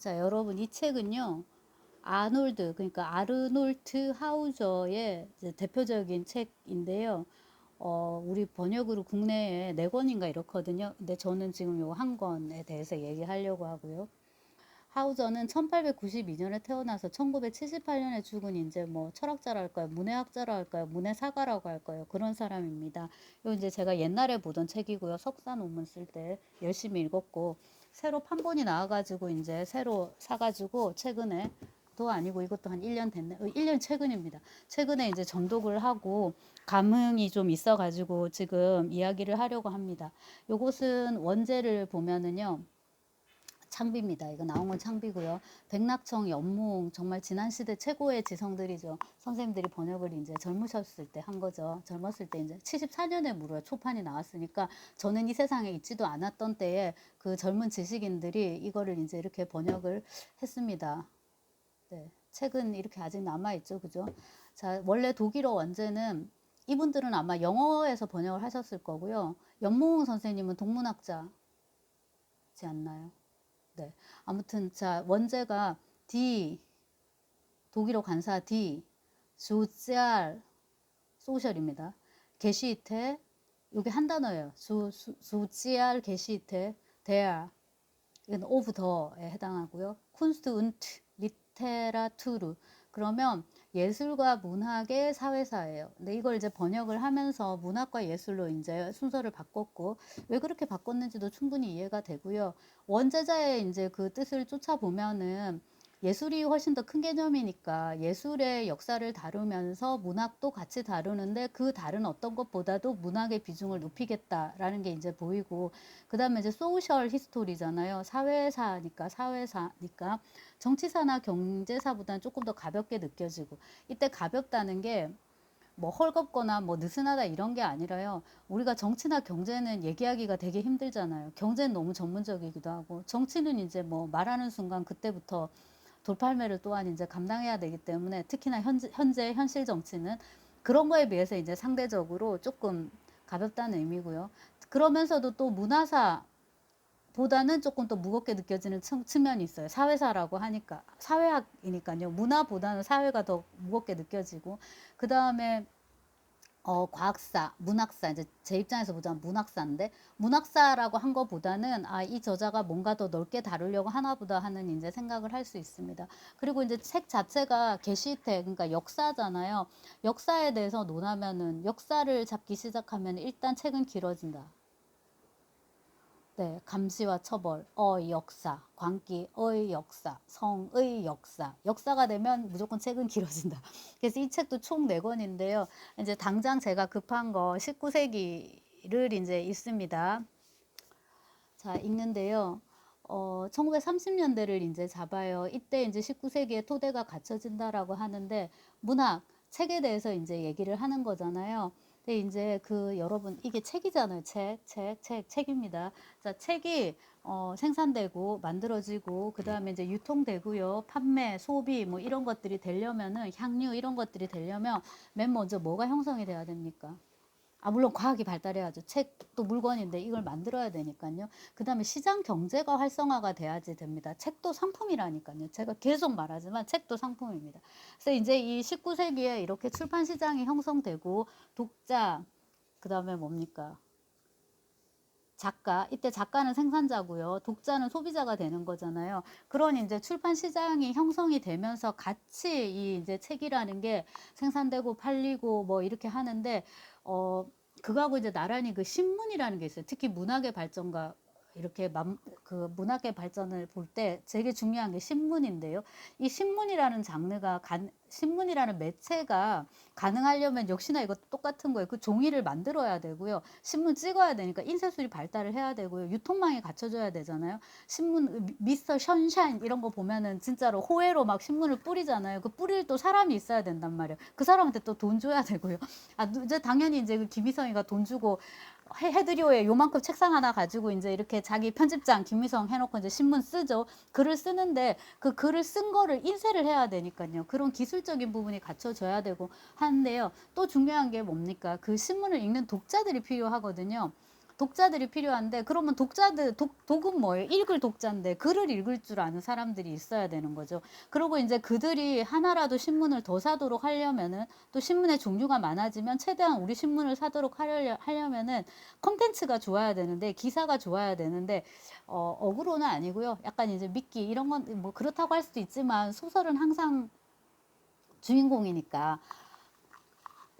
자, 여러분 이 책은요. 아놀드, 그러니까 아르놀트 하우저의 이제 대표적인 책인데요. 우리 번역으로 국내에 네 권인가 이렇거든요. 근데 저는 지금 요 한 권에 대해서 얘기하려고 하고요. 하우저는 1892년에 태어나서 1978년에 죽은 이제 뭐 철학자라 할까요? 문해학자라 할까요? 문해사가라고 할까요? 그런 사람입니다. 요 이제 제가 옛날에 보던 책이고요. 석사 논문 쓸 때 열심히 읽었고 새로 판본이 나와가지고 이제 새로 사가지고 최근에 도 아니고 이것도 한 1년 됐네. 1년 최근입니다. 최근에 이제 정독을 하고 감흥이 좀 있어가지고 지금 이야기를 하려고 합니다. 요것은 원제를 보면은요. 창비입니다. 이거 나온 건 창비고요. 백낙청, 연몽 정말 지난 시대 최고의 지성들이죠. 선생님들이 번역을 이제 젊으셨을 때 한 거죠. 젊었을 때 이제 74년에 무려 초판이 나왔으니까 저는 이 세상에 있지도 않았던 때에 그 젊은 지식인들이 이거를 이제 이렇게 번역을 했습니다. 네, 책은 이렇게 아직 남아 있죠, 그죠? 자, 원래 독일어 원제는 이분들은 아마 영어에서 번역을 하셨을 거고요. 연몽 선생님은 동문학자지 않나요? 네. 아무튼 자 원제가 D 독일어 관사 D 소ци알 소셜입니다. 게시테 이게 한 단어예요. 소ци알 게시테 데아 이건 오브 더에 해당하고요. 쿤스트 운트 리테라투르 그러면 예술과 문학의 사회사예요. 근데 이걸 이제 번역을 하면서 문학과 예술로 이제 순서를 바꿨고 왜 그렇게 바꿨는지도 충분히 이해가 되고요. 원제자의 이제 그 뜻을 쫓아보면은 예술이 훨씬 더 큰 개념이니까 예술의 역사를 다루면서 문학도 같이 다루는데 그 다른 어떤 것보다도 문학의 비중을 높이겠다라는 게 이제 보이고 그 다음에 이제 소셜 히스토리잖아요. 사회사니까 정치사나 경제사보다는 조금 더 가볍게 느껴지고 이때 가볍다는 게 뭐 헐겁거나 뭐 느슨하다 이런 게 아니라요. 우리가 정치나 경제는 얘기하기가 되게 힘들잖아요. 경제는 너무 전문적이기도 하고 정치는 이제 뭐 말하는 순간 그때부터 돌팔매를 또한 이제 감당해야 되기 때문에 특히나 현재 현실 정치는 그런 거에 비해서 이제 상대적으로 조금 가볍다는 의미고요. 그러면서도 또 문화사 보다는 조금 더 무겁게 느껴지는 측면이 있어요. 사회사라고 하니까 사회학이니까요. 문화보다는 사회가 더 무겁게 느껴지고 그 다음에 과학사, 문학사 이제 제 입장에서 보자면 문학사인데 문학사라고 한 것보다는 이 저자가 뭔가 더 넓게 다루려고 하나보다 하는 이제 생각을 할 수 있습니다. 그리고 이제 책 자체가 게시테 그러니까 역사잖아요. 역사에 대해서 논하면은 역사를 잡기 시작하면 일단 책은 길어진다. 네, 감시와 처벌, 역사, 광기의 역사, 성의 역사. 역사가 되면 무조건 책은 길어진다. 그래서 이 책도 총 4권인데요. 이제 당장 제가 급한 거 19세기를 이제 읽습니다. 자, 읽는데요. 1930년대를 이제 잡아요. 이때 이제 19세기의 토대가 갖춰진다라고 하는데 문학, 책에 대해서 이제 얘기를 하는 거잖아요. 근데 이제 그 여러분 이게 책이잖아요. 책입니다. 자, 책이 생산되고 만들어지고 그 다음에 이제 유통되고요. 판매, 소비 뭐 이런 것들이 되려면은 향유 이런 것들이 되려면 맨 먼저 뭐가 형성이 돼야 됩니까? 물론 과학이 발달해야죠. 책도 물건인데 이걸 만들어야 되니까요. 그 다음에 시장 경제가 활성화가 돼야지 됩니다. 책도 상품이라니까요. 제가 계속 말하지만 책도 상품입니다. 그래서 이제 이 19세기에 이렇게 출판 시장이 형성되고 독자, 그 다음에 뭡니까? 작가, 이때 작가는 생산자고요. 독자는 소비자가 되는 거잖아요. 그런 이제 출판 시장이 형성이 되면서 같이 이 이제 책이라는 게 생산되고 팔리고 뭐 이렇게 하는데, 그거하고 이제 나란히 그 신문이라는 게 있어요. 특히 문학의 발전과 이렇게 그 문학의 발전을 볼 때 되게 중요한 게 신문인데요. 이 신문이라는 장르가 신문이라는 매체가 가능하려면 역시나 이것도 똑같은 거예요. 그 종이를 만들어야 되고요. 신문 찍어야 되니까 인쇄술이 발달을 해야 되고요. 유통망이 갖춰져야 되잖아요. 신문 미스터 션샤인 이런 거 보면은 진짜로 호혜로 막 신문을 뿌리잖아요. 그 뿌릴 또 사람이 있어야 된단 말이에요. 그 사람한테 또 돈 줘야 되고요. 이제 당연히 이제 그 김희성이가 돈 주고 해드리오에 요만큼 책상 하나 가지고 이제 이렇게 자기 편집장 김미성 해놓고 이제 신문 쓰죠. 글을 쓰는데 그 글을 쓴 거를 인쇄를 해야 되니까요. 그런 기술적인 부분이 갖춰져야 되고 하는데요. 또 중요한 게 뭡니까? 그 신문을 읽는 독자들이 필요하거든요. 독자들이 필요한데, 그러면 독은 뭐예요? 읽을 독자인데 글을 읽을 줄 아는 사람들이 있어야 되는 거죠. 그리고 이제 그들이 하나라도 신문을 더 사도록 하려면은, 또 신문의 종류가 많아지면 최대한 우리 신문을 사도록 하려면은 콘텐츠가 좋아야 되는데, 기사가 좋아야 되는데, 억으로는 아니고요. 약간 이제 미끼 이런 건 뭐 그렇다고 할 수도 있지만, 소설은 항상 주인공이니까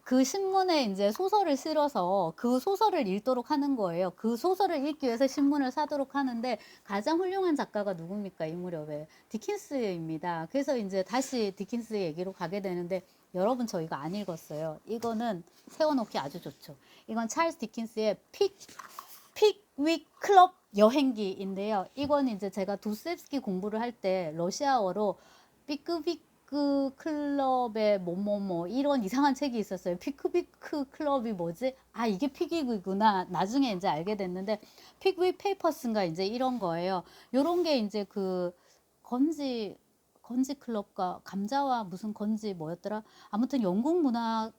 그 신문에 이제 소설을 실어서 그 소설을 읽도록 하는 거예요. 그 소설을 읽기 위해서 신문을 사도록 하는데, 가장 훌륭한 작가가 누굽니까? 이 무렵에 디킨스입니다. 그래서 이제 다시 디킨스 얘기로 가게 되는데, 여러분 저 이거 안 읽었어요. 이거는 세워놓기 아주 좋죠. 이건 찰스 디킨스의 픽윅 클럽 여행기인데요. 이건 이제 제가 도스토옙스키 공부를 할 때 러시아어로 피크비크 클럽의 뭐뭐뭐 이런 이상한 책이 있었어요. 피크비크 클럽이 뭐지? 아, 이게 픽윅이구나. 나중에 이제 알게 됐는데, 픽윅 페이퍼스인가 이제 이런 거예요. 요런 게 이제 그 건지 클럽과 감자와 무슨 건지 뭐였더라? 아무튼 영국 문학과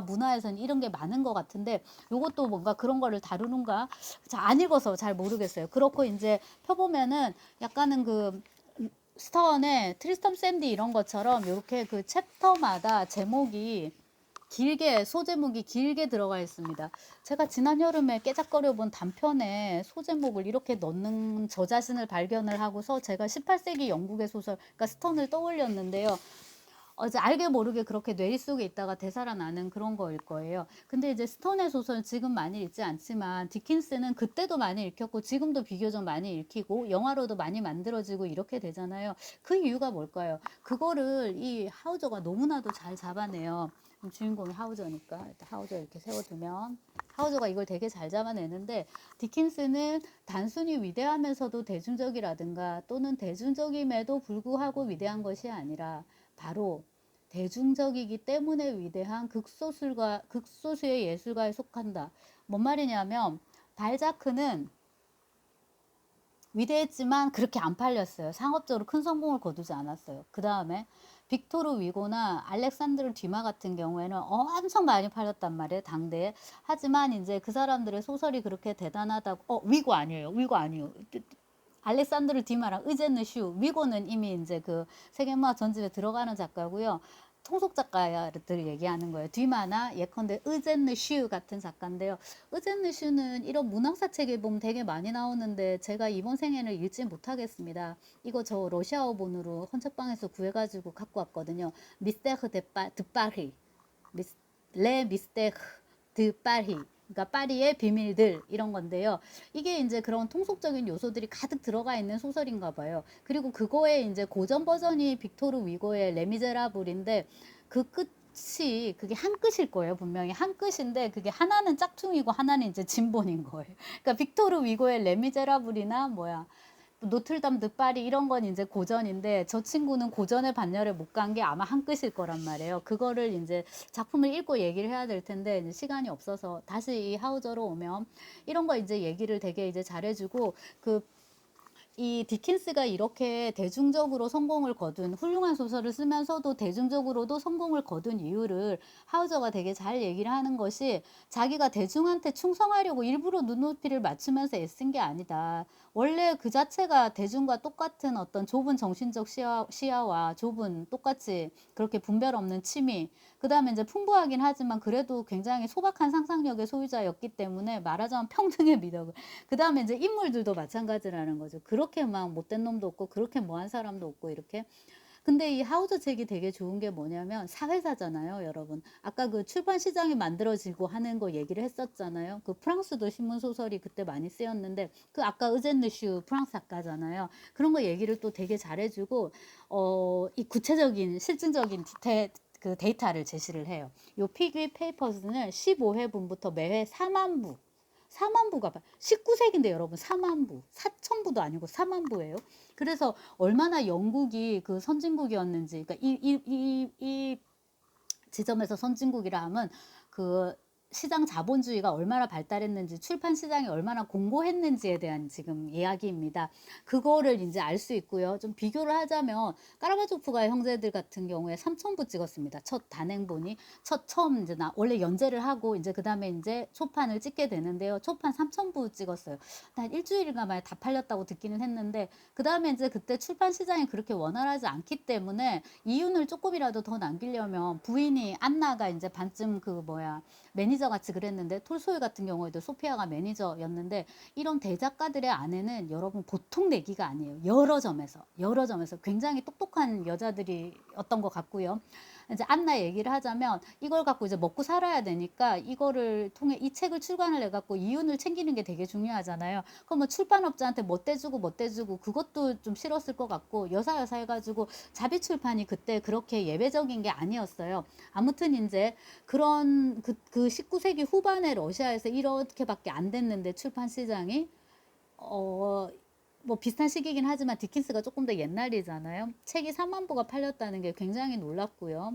문화에서는 이런 게 많은 것 같은데, 요것도 뭔가 그런 거를 다루는가? 안 읽어서 잘 모르겠어요. 그렇고 이제 펴보면은 약간은 그 스턴의 트리스텀 샌디 이런 것처럼 이렇게 그 챕터마다 제목이 소제목이 길게 들어가 있습니다. 제가 지난 여름에 깨작거려 본 단편에 소제목을 이렇게 넣는 저 자신을 발견을 하고서 제가 18세기 영국의 소설, 그러니까 스턴을 떠올렸는데요. 이제 알게 모르게 그렇게 뇌리 속에 있다가 되살아나는 그런 거일 거예요. 근데 이제 스턴의 소설은 지금 많이 읽지 않지만, 디킨스는 그때도 많이 읽혔고 지금도 비교적 많이 읽히고 영화로도 많이 만들어지고 이렇게 되잖아요. 그 이유가 뭘까요? 그거를 이 하우저가 너무나도 잘 잡아내요. 주인공이 하우저니까 일단 하우저 이렇게 세워두면, 하우저가 이걸 되게 잘 잡아내는데, 디킨스는 단순히 위대하면서도 대중적이라든가, 또는 대중적임에도 불구하고 위대한 것이 아니라 바로 대중적이기 때문에 위대한 극소수의 예술가에 속한다. 뭔 말이냐면, 발자크는 위대했지만 그렇게 안 팔렸어요. 상업적으로 큰 성공을 거두지 않았어요. 그 다음에 빅토르 위고나 알렉산드르 듀마 같은 경우에는 엄청 많이 팔렸단 말이에요, 당대에. 하지만 이제 그 사람들의 소설이 그렇게 대단하다고, 위고 아니에요. 위고 아니에요. 알렉산드르 디마랑 의제느 슈, 위고는 이미 이제 그 세계문학 전집에 들어가는 작가고요. 통속 작가들을 얘기하는 거예요. 디마나 예컨대 의제느 슈 같은 작가인데요. 의제느 슈는 이런 문학사 책에 보면 되게 많이 나오는데, 제가 이번 생에는 읽지 못하겠습니다. 이거 저 러시아어 본으로 헌책방에서 구해가지고 갖고 왔거든요. 미스테르 드 파리, 레 미스테르 드 파리, 그러니까 파리의 비밀들 이런 건데요. 이게 이제 그런 통속적인 요소들이 가득 들어가 있는 소설인가 봐요. 그리고 그거에 이제 고전 버전이 빅토르 위고의 레미제라블인데, 그 끝이 그게 한 끝일 거예요. 분명히 한 끝인데, 그게 하나는 짝퉁이고 하나는 이제 진본인 거예요. 그러니까 빅토르 위고의 레미제라블이나 뭐야, 노틀담 드 파리 이런 건 이제 고전인데, 저 친구는 고전의 반열에 못 간 게 아마 한 끝일 거란 말이에요. 그거를 이제 작품을 읽고 얘기를 해야 될 텐데, 이제 시간이 없어서 다시 이 하우저로 오면 이런 거 이제 얘기를 되게 이제 잘해주고, 이 디킨스가 이렇게 대중적으로 성공을 거둔, 훌륭한 소설을 쓰면서도 대중적으로도 성공을 거둔 이유를 하우저가 되게 잘 얘기를 하는 것이, 자기가 대중한테 충성하려고 일부러 눈높이를 맞추면서 애쓴 게 아니다. 원래 그 자체가 대중과 똑같은 어떤 좁은 정신적 시야와 좁은, 똑같이 그렇게 분별 없는 취미, 그 다음에 이제 풍부하긴 하지만 그래도 굉장히 소박한 상상력의 소유자였기 때문에, 말하자면 평등의 미덕을, 그 다음에 이제 인물들도 마찬가지라는 거죠. 그렇게 막 못된 놈도 없고 그렇게 뭐한 사람도 없고 이렇게. 근데 이 하우저 책이 되게 좋은 게 뭐냐면, 사회사잖아요, 여러분. 아까 그 출판 시장이 만들어지고 하는 거 얘기를 했었잖아요. 그 프랑스도 신문 소설이 그때 많이 쓰였는데, 그 아까 의제느 슈 프랑스 작가잖아요. 그런 거 얘기를 또 되게 잘해주고, 이 구체적인 실증적인 그 데이터를 제시를 해요. 요 피그윗 페이퍼스는 15회분부터 매회 4만 부가 19세기인데 여러분, 4만 부, 4천 부도 아니고 4만 부예요. 그래서 얼마나 영국이 그 선진국이었는지, 그러니까 이 지점에서 선진국이라 하면 그 시장 자본주의가 얼마나 발달했는지, 출판 시장이 얼마나 공고했는지에 대한 지금 이야기입니다. 그거를 이제 알 수 있고요. 좀 비교를 하자면 까라바조프가 형제들 같은 경우에 3,000부 찍었습니다. 첫 단행본이 처음 이제 원래 연재를 하고 이제 그다음에 이제 초판을 찍게 되는데요. 초판 3,000부 찍었어요. 한 일주일인가 만에 다 팔렸다고 듣기는 했는데, 그다음에 이제 그때 출판 시장이 그렇게 원활하지 않기 때문에 이윤을 조금이라도 더 남기려면 부인이 안나가 이제 반쯤 그 뭐야 매니저 같이 그랬는데, 톨소이 같은 경우에도 소피아가 매니저였는데, 이런 대작가들의 아내는 여러분 보통 내기가 아니에요. 여러 점에서 굉장히 똑똑한 여자들이었던 것 같고요. 이제 안나 얘기를 하자면 이걸 갖고 이제 먹고 살아야 되니까 이거를 통해 이 책을 출간을 해갖고 이윤을 챙기는 게 되게 중요하잖아요. 그럼 뭐 출판업자한테 뭐 떼주고 그것도 좀 싫었을 것 같고, 여사 해가지고 자비 출판이 그때 그렇게 예외적인 게 아니었어요. 아무튼 이제 그런 그 19세기 후반에 러시아에서 이렇게밖에 안 됐는데 출판 시장이 뭐 비슷한 시기긴 하지만 디킨스가 조금 더 옛날이잖아요. 책이 3만 부가 팔렸다는 게 굉장히 놀랍고요.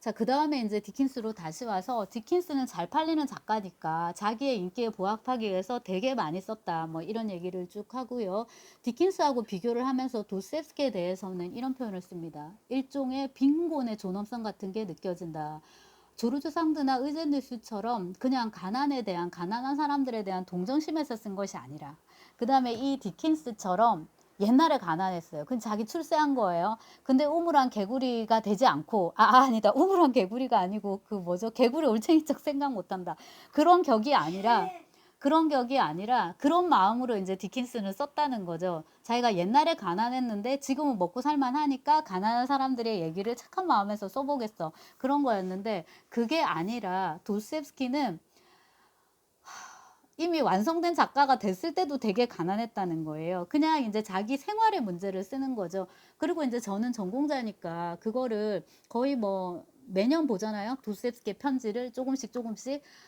자, 그 다음에 이제 디킨스로 다시 와서, 디킨스는 잘 팔리는 작가니까 자기의 인기에 부합하기 위해서 되게 많이 썼다, 뭐 이런 얘기를 쭉 하고요. 디킨스하고 비교를 하면서 도스토옙스키에 대해서는 이런 표현을 씁니다. 일종의 빈곤의 존엄성 같은 게 느껴진다. 조르주 상드나 의제누스처럼 그냥 가난한 사람들에 대한 동정심에서 쓴 것이 아니라, 그 다음에 이 디킨스처럼 옛날에 가난했어요. 그건 자기 출세한 거예요. 근데 우물안 개구리가 되지 않고, 아니다. 우물안 개구리가 아니고, 그 뭐죠? 개구리 올챙이적 생각 못한다. 그런 격이 아니라, 그런 마음으로 이제 디킨스는 썼다는 거죠. 자기가 옛날에 가난했는데 지금은 먹고 살만하니까 가난한 사람들의 얘기를 착한 마음에서 써보겠어. 그런 거였는데, 그게 아니라 도스토옙스키는 이미 완성된 작가가 됐을 때도 되게 가난했다는 거예요. 그냥 이제 자기 생활의 문제를 쓰는 거죠. 그리고 이제 저는 전공자니까 그거를 거의 뭐 매년 보잖아요. 도스토옙스키의 편지를 조금씩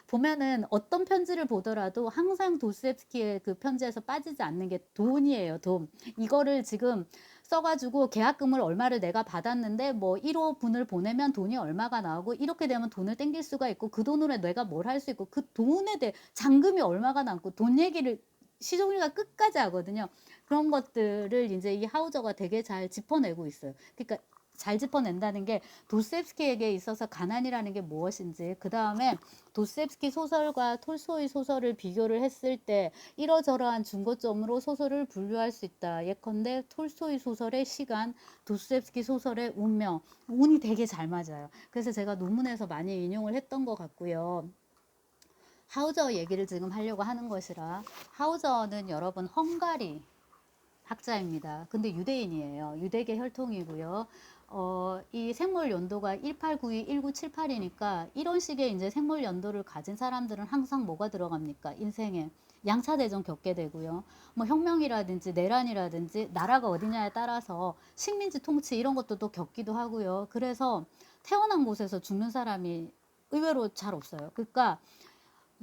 보면은, 어떤 편지를 보더라도 항상 도스토옙스키의 그 편지에서 빠지지 않는 게 돈이에요. 돈. 이거를 지금 써가지고 계약금을 얼마를 내가 받았는데 뭐 1호분을 보내면 돈이 얼마가 나오고, 이렇게 되면 돈을 땡길 수가 있고, 그 돈으로 내가 뭘 할 수 있고, 그 돈에 대해 잔금이 얼마가 남고, 돈 얘기를 시종일관 끝까지 하거든요. 그런 것들을 이제 이 하우저가 되게 잘 짚어내고 있어요. 그러니까 잘 짚어낸다는 게, 도스토옙스키에게 있어서 가난이라는 게 무엇인지, 그 다음에 도스토옙스키 소설과 톨스토이 소설을 비교를 했을 때 이러저러한 중고점으로 소설을 분류할 수 있다. 예컨대 톨스토이 소설의 시간, 도스토옙스키 소설의 운명, 운이 되게 잘 맞아요. 그래서 제가 논문에서 많이 인용을 했던 것 같고요. 하우저 얘기를 지금 하려고 하는 것이라, 하우저는 여러분 헝가리 학자입니다. 근데 유대인이에요. 유대계 혈통이고요. 이 생물 연도가 1892, 1978이니까 이런 식의 이제 생물 연도를 가진 사람들은 항상 뭐가 들어갑니까? 인생에 양차 대전 겪게 되고요. 뭐 혁명이라든지 내란이라든지 나라가 어디냐에 따라서 식민지 통치 이런 것도 또 겪기도 하고요. 그래서 태어난 곳에서 죽는 사람이 의외로 잘 없어요. 그러니까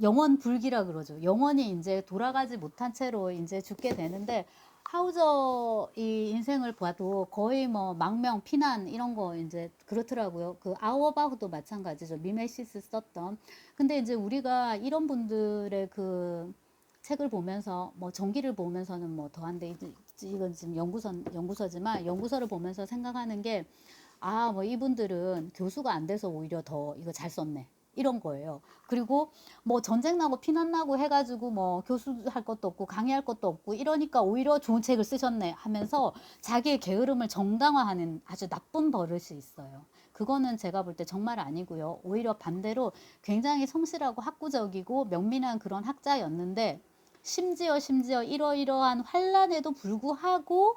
영원 불기라 그러죠. 영원히 이제 돌아가지 못한 채로 이제 죽게 되는데, 하우저 이 인생을 봐도 거의 뭐 망명, 피난 이런 거 이제 그렇더라고요. 그 아우어바흐도 마찬가지죠. 미메시스 썼던. 근데 이제 우리가 이런 분들의 그 책을 보면서, 뭐 전기를 보면서는 뭐 더한데, 이건 지금 연구서지만 연구서를 보면서 생각하는 게, 뭐 이분들은 교수가 안 돼서 오히려 더 이거 잘 썼네, 이런 거예요. 그리고 뭐 전쟁 나고 피난 나고 해가지고 뭐 교수할 것도 없고 강의할 것도 없고 이러니까 오히려 좋은 책을 쓰셨네 하면서 자기의 게으름을 정당화하는 아주 나쁜 버릇이 있어요. 그거는 제가 볼 때 정말 아니고요. 오히려 반대로 굉장히 성실하고 학구적이고 명민한 그런 학자였는데, 심지어 이러이러한 환란에도 불구하고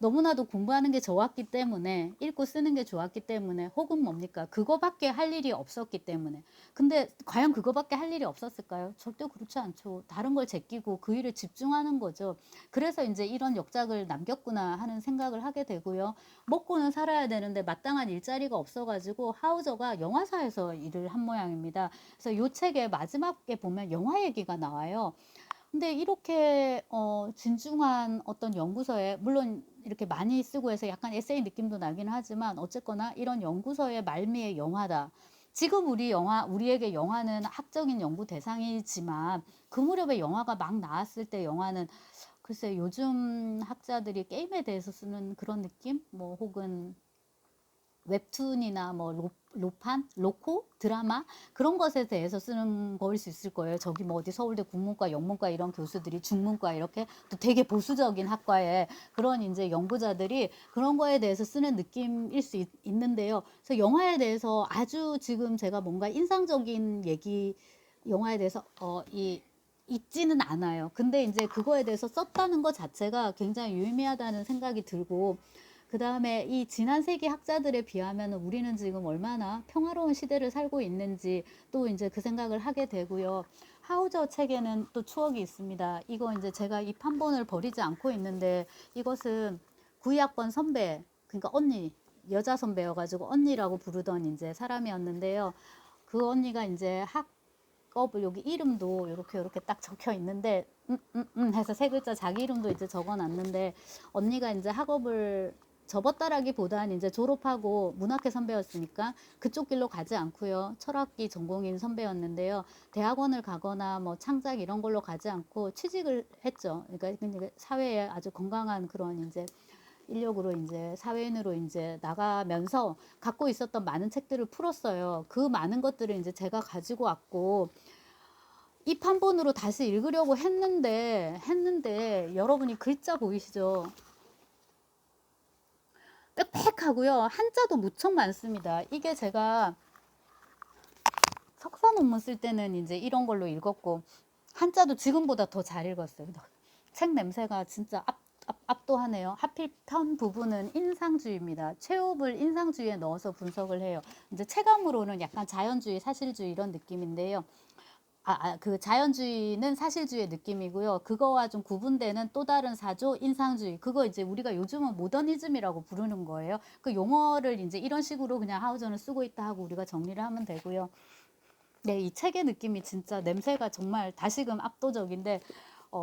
너무나도 공부하는 게 좋았기 때문에, 읽고 쓰는 게 좋았기 때문에, 혹은 뭡니까? 그거밖에 할 일이 없었기 때문에. 근데 과연 그거밖에 할 일이 없었을까요? 절대 그렇지 않죠. 다른 걸 제끼고 그 일에 집중하는 거죠. 그래서 이제 이런 역작을 남겼구나 하는 생각을 하게 되고요. 먹고는 살아야 되는데 마땅한 일자리가 없어가지고 하우저가 영화사에서 일을 한 모양입니다. 그래서 이 책의 마지막에 보면 영화 얘기가 나와요. 근데 이렇게 진중한 어떤 연구서에, 물론 이렇게 많이 쓰고 해서 약간 에세이 느낌도 나긴 하지만 어쨌거나 이런 연구서의 말미에 영화다. 지금 우리에게 영화는 학적인 연구 대상이지만 그 무렵에 영화가 막 나왔을 때 영화는 글쎄 요즘 학자들이 게임에 대해서 쓰는 그런 느낌? 뭐 혹은 웹툰이나 뭐 로판, 로코, 드라마 그런 것에 대해서 쓰는 거일 수 있을 거예요. 저기 뭐 어디 서울대 국문과, 영문과 이런 교수들이 중문과 이렇게 또 되게 보수적인 학과에 그런 이제 연구자들이 그런 거에 대해서 쓰는 느낌일 수 있는데요. 그래서 영화에 대해서 아주 지금 제가 뭔가 인상적인 얘기 영화에 대해서 있지는 않아요. 근데 이제 그거에 대해서 썼다는 것 자체가 굉장히 유의미하다는 생각이 들고 그 다음에 이 지난 세기 학자들에 비하면 우리는 지금 얼마나 평화로운 시대를 살고 있는지 또 이제 그 생각을 하게 되고요. 하우저 책에는 또 추억이 있습니다. 이거 이제 제가 이 판본을 버리지 않고 있는데 이것은 9학번 선배, 그러니까 언니, 여자 선배여가지고 언니라고 부르던 이제 사람이었는데요. 그 언니가 이제 학업을 여기 이름도 이렇게 딱 적혀 있는데 해서 세 글자 자기 이름도 이제 적어놨는데 언니가 이제 학업을 접었다라기보다는 이제 졸업하고 문학회 선배였으니까 그쪽 길로 가지 않고요. 철학기 전공인 선배였는데요. 대학원을 가거나 뭐 창작 이런 걸로 가지 않고 취직을 했죠. 그러니까 사회에 아주 건강한 그런 이제 인력으로 이제 사회인으로 이제 나가면서 갖고 있었던 많은 책들을 풀었어요. 그 많은 것들을 이제 제가 가지고 왔고 이 판본으로 다시 읽으려고 했는데 여러분이 글자 보이시죠? 빽빽하고요. 한자도 무척 많습니다. 이게 제가 석사 논문 쓸 때는 이제 이런 걸로 읽었고 한자도 지금보다 더 잘 읽었어요. 책 냄새가 진짜 압도하네요. 하필 편 부분은 인상주의입니다. 최후를 인상주의에 넣어서 분석을 해요. 이제 체감으로는 약간 자연주의, 사실주의 이런 느낌인데요. 그 자연주의는 사실주의의 느낌이고요. 그거와 좀 구분되는 또 다른 사조, 인상주의. 그거 이제 우리가 요즘은 모더니즘이라고 부르는 거예요. 그 용어를 이제 이런 식으로 그냥 하우저는 쓰고 있다 하고 우리가 정리를 하면 되고요. 네, 이 책의 느낌이 진짜 냄새가 정말 다시금 압도적인데,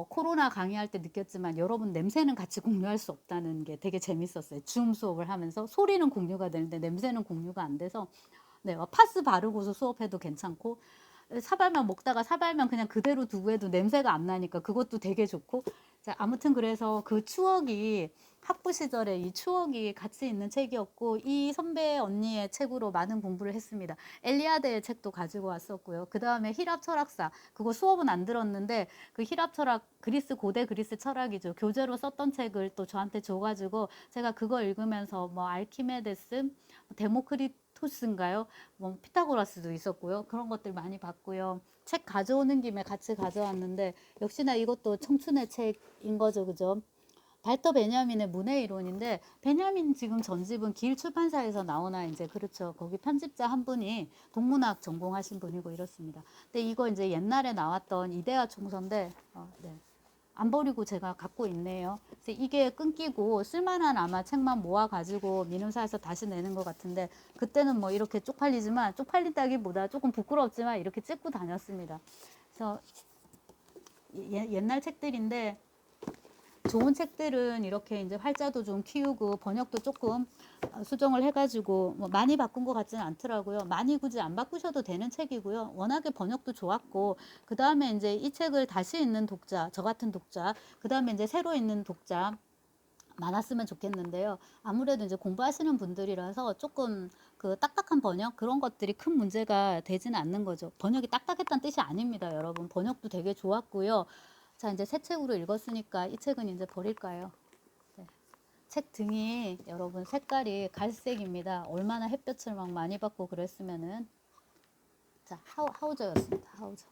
코로나 강의할 때 느꼈지만 여러분 냄새는 같이 공유할 수 없다는 게 되게 재밌었어요. 줌 수업을 하면서 소리는 공유가 되는데 냄새는 공유가 안 돼서 네, 파스 바르고서 수업해도 괜찮고 사발면 먹다가 사발면 그냥 그대로 두고 해도 냄새가 안 나니까 그것도 되게 좋고 자, 아무튼 그래서 그 추억이 학부 시절에 이 추억이 같이 있는 책이었고 이 선배 언니의 책으로 많은 공부를 했습니다. 엘리아드의 책도 가지고 왔었고요. 그 다음에 히랍 철학사 그거 수업은 안 들었는데 그 히랍 철학 그리스 고대 그리스 철학이죠. 교재로 썼던 책을 또 저한테 줘가지고 제가 그거 읽으면서 뭐 알키메데스, 데모크리토스인가요? 뭐 피타고라스도 있었고요. 그런 것들 많이 봤고요. 책 가져오는 김에 같이 가져왔는데 역시나 이것도 청춘의 책인 거죠. 그죠? 발터 베냐민의 문해 이론인데 베냐민 지금 전집은 길 출판사에서 나오나 이제 그렇죠. 거기 편집자 한 분이 동문학 전공하신 분이고 이렇습니다. 근데 이거 이제 옛날에 나왔던 이데아 총서인데 네. 안 버리고 제가 갖고 있네요. 그래서 이게 끊기고 쓸만한 아마 책만 모아가지고 민음사에서 다시 내는 것 같은데 그때는 뭐 이렇게 쪽팔리지만 쪽팔린다기보다 조금 부끄럽지만 이렇게 찍고 다녔습니다. 그래서 옛날 책들인데 좋은 책들은 이렇게 이제 활자도 좀 키우고 번역도 조금 수정을 해가지고 뭐 많이 바꾼 것 같지는 않더라고요. 많이 굳이 안 바꾸셔도 되는 책이고요. 워낙에 번역도 좋았고 그 다음에 이제 이 책을 다시 읽는 독자, 저 같은 독자, 그 다음에 이제 새로 읽는 독자 많았으면 좋겠는데요. 아무래도 이제 공부하시는 분들이라서 조금 그 딱딱한 번역 그런 것들이 큰 문제가 되지는 않는 거죠. 번역이 딱딱했다는 뜻이 아닙니다, 여러분. 번역도 되게 좋았고요. 자, 이제 새 책으로 읽었으니까 이 책은 이제 버릴까요? 네. 책 등이 여러분 색깔이 갈색입니다. 얼마나 햇볕을 막 많이 받고 그랬으면은 자, 하우저였습니다. 하우저.